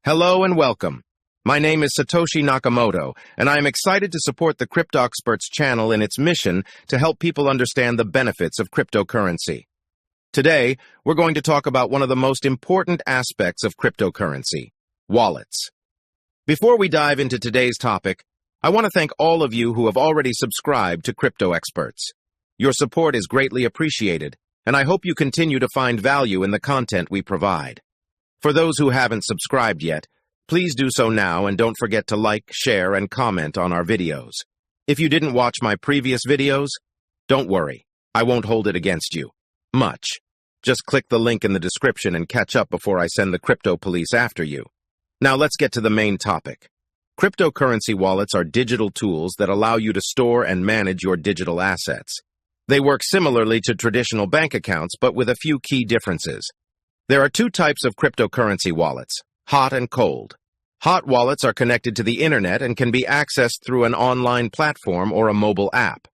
Hello and welcome. My name is Satoshi Nakamoto, and I am excited to support the CryptoXperts channel in its mission to help people understand the benefits of cryptocurrency. Today, we're going to talk about one of the most important aspects of cryptocurrency, wallets. Before we dive into today's topic, I want to thank all of you who have already subscribed to CryptoXperts. Your support is greatly appreciated, and I hope you continue to find value in the content we provide. For those who haven't subscribed yet, please do so now and don't forget to like, share, and comment on our videos. If you didn't watch my previous videos, don't worry, I won't hold it against you. Much. Just click the link in the description and catch up before I send the crypto police after you. Now let's get to the main topic. Cryptocurrency wallets are digital tools that allow you to store and manage your digital assets. They work similarly to traditional bank accounts, but with a few key differences. There are two types of cryptocurrency wallets, hot and cold. Hot wallets are connected to the internet and can be accessed through an online platform or a mobile app.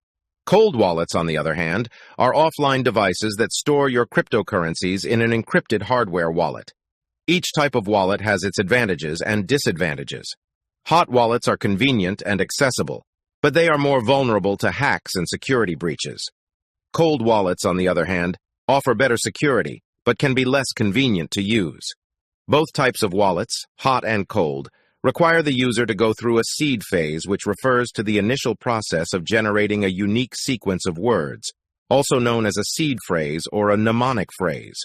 Cold wallets, on the other hand, are offline devices that store your cryptocurrencies in an encrypted hardware wallet. Each type of wallet has its advantages and disadvantages. Hot wallets are convenient and accessible, but they are more vulnerable to hacks and security breaches. Cold wallets, on the other hand, offer better security, but can be less convenient to use. Both types of wallets, hot and cold, require the user to go through a seed phase, which refers to the initial process of generating a unique sequence of words, also known as a seed phrase or a mnemonic phrase.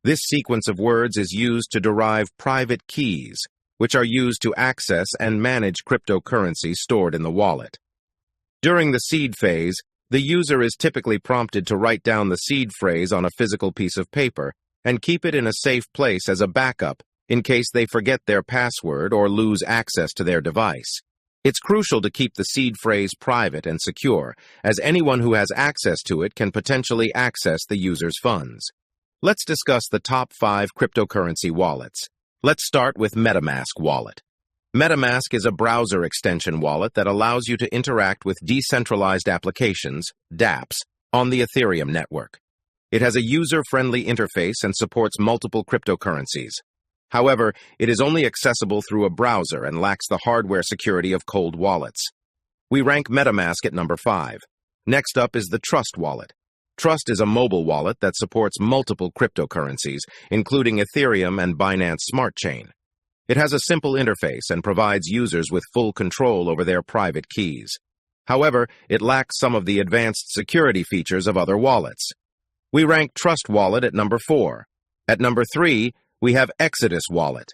This sequence of words is used to derive private keys, which are used to access and manage cryptocurrency stored in the wallet. During the seed phase, the user is typically prompted to write down the seed phrase on a physical piece of paper and keep it in a safe place as a backup in case they forget their password or lose access to their device. It's crucial to keep the seed phrase private and secure, as anyone who has access to it can potentially access the user's funds. Let's discuss the top 5 cryptocurrency wallets. Let's start with MetaMask wallet. MetaMask is a browser extension wallet that allows you to interact with decentralized applications, dApps, on the Ethereum network. It has a user-friendly interface and supports multiple cryptocurrencies. However, it is only accessible through a browser and lacks the hardware security of cold wallets. We rank MetaMask at number 5. Next up is the Trust wallet. Trust is a mobile wallet that supports multiple cryptocurrencies, including Ethereum and Binance Smart Chain. It has a simple interface and provides users with full control over their private keys. However, it lacks some of the advanced security features of other wallets. We rank Trust Wallet at number 4. At number 3, we have Exodus Wallet.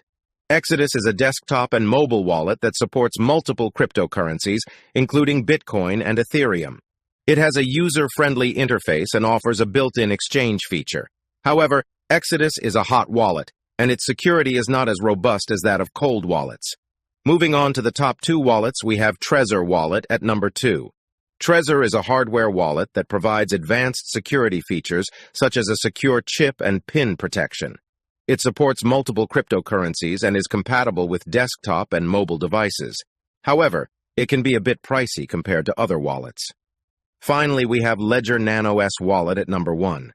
Exodus is a desktop and mobile wallet that supports multiple cryptocurrencies, including Bitcoin and Ethereum. It has a user-friendly interface and offers a built-in exchange feature. However, Exodus is a hot wallet, and its security is not as robust as that of cold wallets. Moving on to the top 2 wallets, we have Trezor Wallet at number 2. Trezor is a hardware wallet that provides advanced security features such as a secure chip and PIN protection. It supports multiple cryptocurrencies and is compatible with desktop and mobile devices. However, it can be a bit pricey compared to other wallets. Finally, we have Ledger Nano S Wallet at number 1.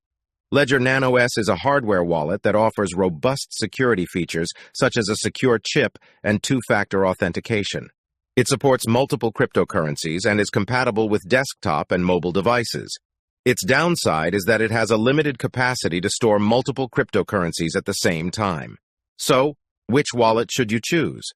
Ledger Nano S is a hardware wallet that offers robust security features such as a secure chip and two-factor authentication. It supports multiple cryptocurrencies and is compatible with desktop and mobile devices. Its downside is that it has a limited capacity to store multiple cryptocurrencies at the same time. So, which wallet should you choose?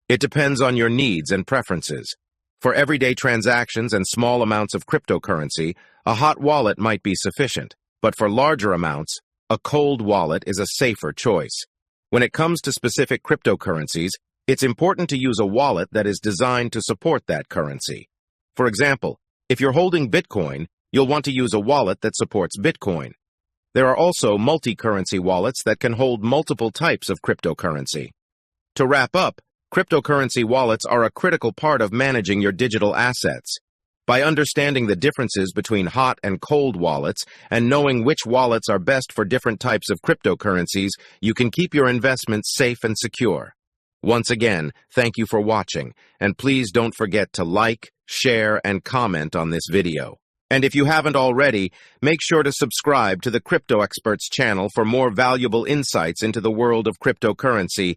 It depends on your needs and preferences. For everyday transactions and small amounts of cryptocurrency, a hot wallet might be sufficient. But for larger amounts, a cold wallet is a safer choice. When it comes to specific cryptocurrencies, it's important to use a wallet that is designed to support that currency. For example, if you're holding Bitcoin, you'll want to use a wallet that supports Bitcoin. There are also multi-currency wallets that can hold multiple types of cryptocurrency. To wrap up, cryptocurrency wallets are a critical part of managing your digital assets. By understanding the differences between hot and cold wallets and knowing which wallets are best for different types of cryptocurrencies, you can keep your investments safe and secure. Once again, thank you for watching, and please don't forget to like, share, and comment on this video. And if you haven't already, make sure to subscribe to the CryptoXperts channel for more valuable insights into the world of cryptocurrency